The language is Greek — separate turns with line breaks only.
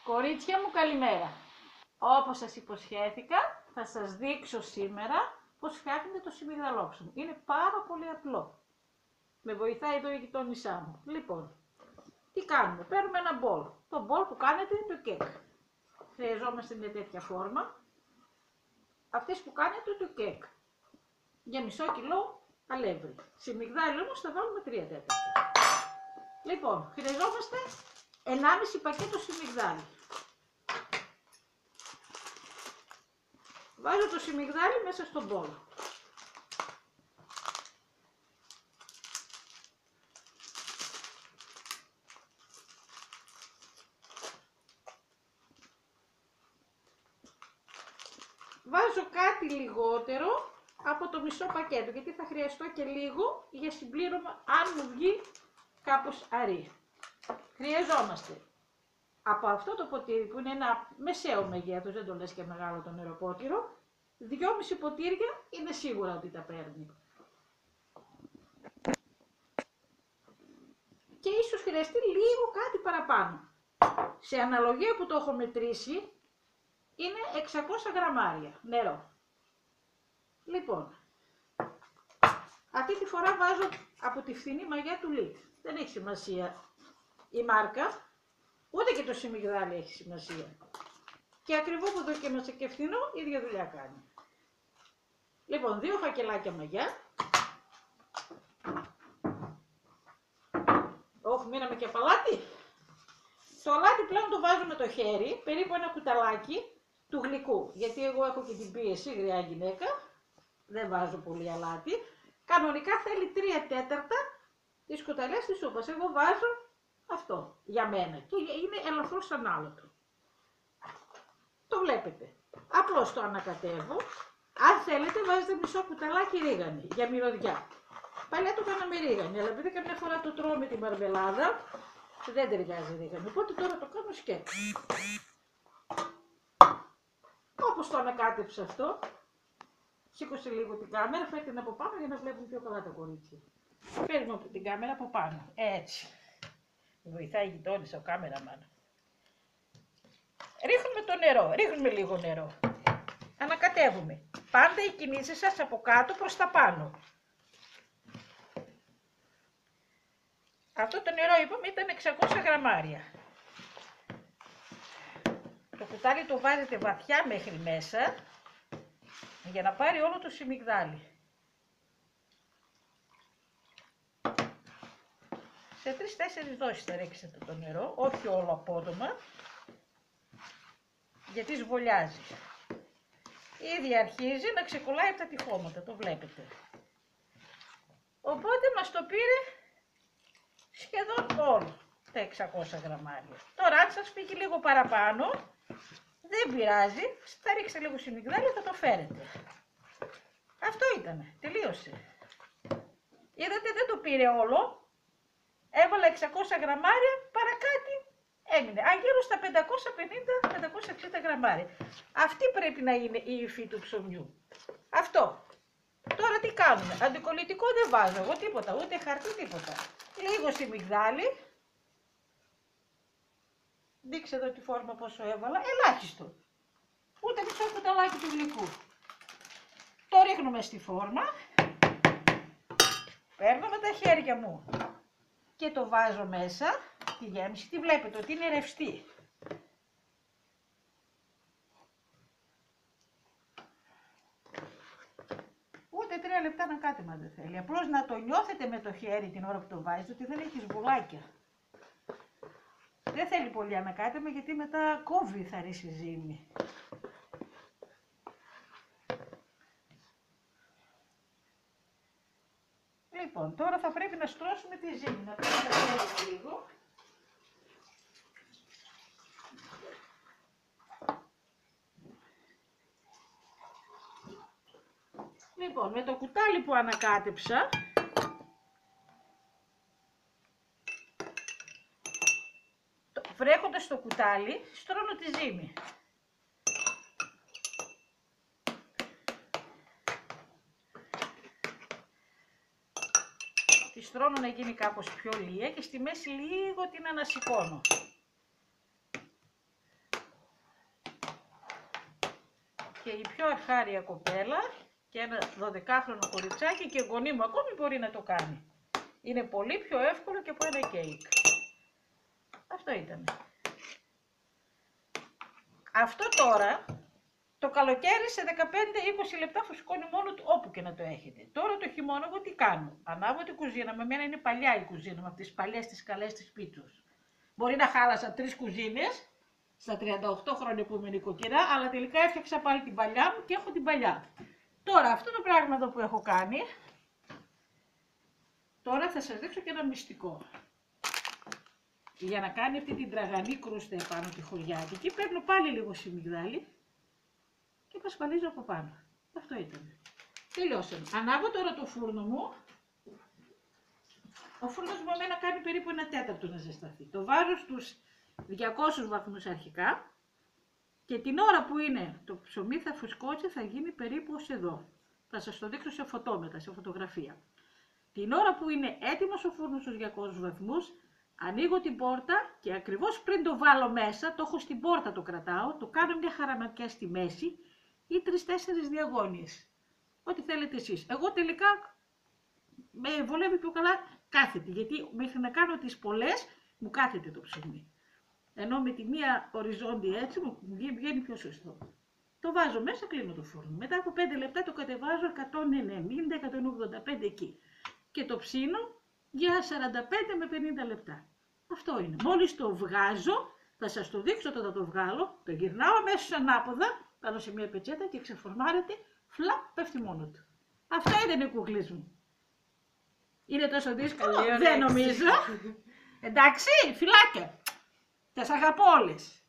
Κορίτσια μου, καλημέρα. Όπως σας υποσχέθηκα, θα σας δείξω σήμερα πώς φτιάχνετε το σιμιγδαλόψωμο. Είναι πάρα πολύ απλό. Με βοηθάει εδώ η γειτόνισά μου. Λοιπόν, τι κάνουμε? Παίρνουμε ένα μπολ. Το μπολ που κάνετε είναι το κέκ. Χρειαζόμαστε μια τέτοια φόρμα. Αυτές που κάνετε το κέκ. Για μισό κιλό αλεύρι. Σιμιγδάλι όμως θα βάλουμε 3 τέταρτα. Λοιπόν, χρειαζόμαστε 1,5 πακέτο σιμιγδάλι. Βάζω το σιμιγδάλι μέσα στον μπολ. Βάζω κάτι λιγότερο από το μισό πακέτο, γιατί θα χρειαστώ και λίγο για συμπλήρωμα αν μου βγει κάπως αρή. Χρειαζόμαστε από αυτό το ποτήρι που είναι ένα μεσαίο μεγέθος, δεν το λες και μεγάλο το νεροπότηρο, 2,5 ποτήρια είναι σίγουρα ότι τα παίρνει. Και ίσως χρειαστεί λίγο κάτι παραπάνω. Σε αναλογία που το έχω μετρήσει, είναι 600 γραμμάρια νερό. Λοιπόν, αυτή τη φορά βάζω από τη φθηνή μαγιά του Lidl. Δεν έχει σημασία η μάρκα, ούτε και το σιμιγδάλι έχει σημασία. Και ακριβό που δοκίμασα και φθηνό, ίδια δουλειά κάνει. Λοιπόν, 2 φακελάκια μαγιά. Όχι, μείναμε και παλάτι. Το αλάτι πλέον το βάζω με το χέρι, περίπου ένα κουταλάκι του γλυκού. Γιατί εγώ έχω και την πίεση, γριά γυναίκα, δεν βάζω πολύ αλάτι. Κανονικά θέλει 3 τέταρτα της κουταλιάς της σούπας. Εγώ βάζω αυτό για μένα και είναι ελαφρώς ανάλογο. Το βλέπετε. Απλώς το ανακατεύω. Αν θέλετε βάζετε μισό κουταλάκι ρίγανη για μυρωδιά. Παλιά το κάναμε ρίγανη, αλλά επειδή καμιά φορά το τρώω με τη μαρμελάδα, δεν ταιριάζει ρίγανη. Οπότε τώρα το κάνω σκέτο. Όπως το ανακάτεψα αυτό, σήκωσε λίγο την κάμερα, φέρτε την από πάνω για να βλέπουν πιο καλά τα κορίτσια. Παίρνω την κάμερα από πάνω, έτσι. Βοηθάει η γειτόνισσα, ο κάμεραμαν. Ρίχνουμε το νερό, ρίχνουμε λίγο νερό. Ανακατεύουμε. Πάντα οι κινήσεις σας από κάτω προς τα πάνω. Αυτό το νερό είπαμε ήταν 600 γραμμάρια. Το κουτάλι το βάζετε βαθιά μέχρι μέσα για να πάρει όλο το σιμιγδάλι. Σε 3-4 δόσεις θα ρίξετε το νερό, όχι όλο απότομα, γιατί σβολιάζει. Ήδη αρχίζει να ξεκολλάει από τα τυχώματα, το βλέπετε. Οπότε μας το πήρε σχεδόν όλο τα 600 γραμμάρια. Τώρα αν σας φύγει λίγο παραπάνω, δεν πειράζει, θα ρίξετε λίγο σιμιγδάλι, θα το φέρετε. Αυτό ήτανε, τελείωσε. Είδατε, δεν το πήρε όλο, έβαλα 600 γραμμάρια, παρακάτι έμεινε. Αγύρω στα 550-560 γραμμάρια. Αυτή πρέπει να είναι η υφή του ψωμιού. Αυτό. Τώρα τι κάνουμε, αντικολλητικό δεν βάζω εγώ τίποτα, ούτε χαρτί τίποτα. Λίγο σιμιγδάλι. Δείξε εδώ τη φόρμα πόσο έβαλα, ελάχιστο. Ούτε μισό κουταλάκι του γλυκού. Το ρίχνουμε στη φόρμα. Παίρνω με τα χέρια μου και το βάζω μέσα. Τη γέμιση, τη βλέπετε ότι είναι ρευστή. Ούτε 3 λεπτά να κάτεμα δεν θέλει. Απλώς να το νιώθετε με το χέρι την ώρα που το βάζετε ότι δεν έχει σβουλάκια. Δεν θέλει πολύ ανακάτεμα γιατί μετά κόβει θα ρίξει ζύμη. Λοιπόν, τώρα θα πρέπει να στρώσουμε τη ζύμη. Να πρέπει να στρώσουμε λίγο. Λοιπόν, με το κουτάλι που ανακάτεψα, βρέχοντας το κουτάλι, στρώνω τη ζύμη. Τη στρώνω να γίνει κάπως πιο λία και στη μέση λίγο την ανασηκώνω. και η πιο αρχάρια κοπέλα και ένα 12χρονο κοριτσάκι και γονεί μου ακόμη μπορεί να το κάνει. Είναι πολύ πιο εύκολο και από ένα κέικ. Αυτό ήταν. Αυτό τώρα, το καλοκαίρι σε 15-20 λεπτά φουσκώνει μόνο του όπου και να το έχετε. Τώρα το χειμώνα εγώ τι κάνω. Ανάβω την κουζίνα, με μένα είναι παλιά η κουζίνα, με αυτές τις παλιές τις καλές της πίτσος. Μπορεί να χάλασα 3 κουζίνες, στα 38 χρόνια που είμαι νοικοκυρά, αλλά τελικά έφτιαξα πάλι την παλιά μου και έχω την παλιά. Τώρα αυτό το πράγμα εδώ που έχω κάνει, τώρα θα σας δείξω και ένα μυστικό. Για να κάνει αυτή την τραγανή κρούστα επάνω τη χωριάτικη, παίρνω πάλι λίγο σιμιγδάλι και πασπαλίζω από πάνω. Αυτό ήταν. Τελειώσαμε. Ανάβω τώρα το φούρνο μου. Ο φούρνος μου εμένα κάνει περίπου 1/4 να ζεσταθεί. Το βάζω στους 200 βαθμούς αρχικά και την ώρα που είναι το ψωμί θα φουσκώσει, θα γίνει περίπου ως εδώ. Θα σας το δείξω σε φωτόμετρα, σε φωτογραφία. Την ώρα που είναι έτοιμος ο φούρνος στους 200 βαθμούς, ανοίγω την πόρτα και ακριβώς πριν το βάλω μέσα, το έχω στην πόρτα το κρατάω, το κάνω μια χαραματιά στη μέση ή 3-4 διαγώνιες. Ό,τι θέλετε εσείς. Εγώ τελικά με βολεύει πιο καλά κάθετη, γιατί μέχρι να κάνω τις πολλές μου κάθεται το ψωμί. Ενώ με τη μία οριζόντια έτσι μου βγαίνει πιο σωστό. Το βάζω μέσα, κλείνω το φούρνο. Μετά από 5 λεπτά το κατεβάζω 190-185 εκεί. Και το ψήνω για 45 με 50 λεπτά. Αυτό είναι. Μόλις το βγάζω, θα σας το δείξω όταν το βγάλω, το γυρνάω αμέσως ανάποδα, πάνω σε μια πετσέτα και ξεφορμάρεται, φλαπ, πέφτει μόνο του. Αυτά ήταν οι κουκλές μου. Είναι τόσο δύσκολο, δεν νομίζω. Εντάξει, φιλάκια. Σας αγαπώ όλες.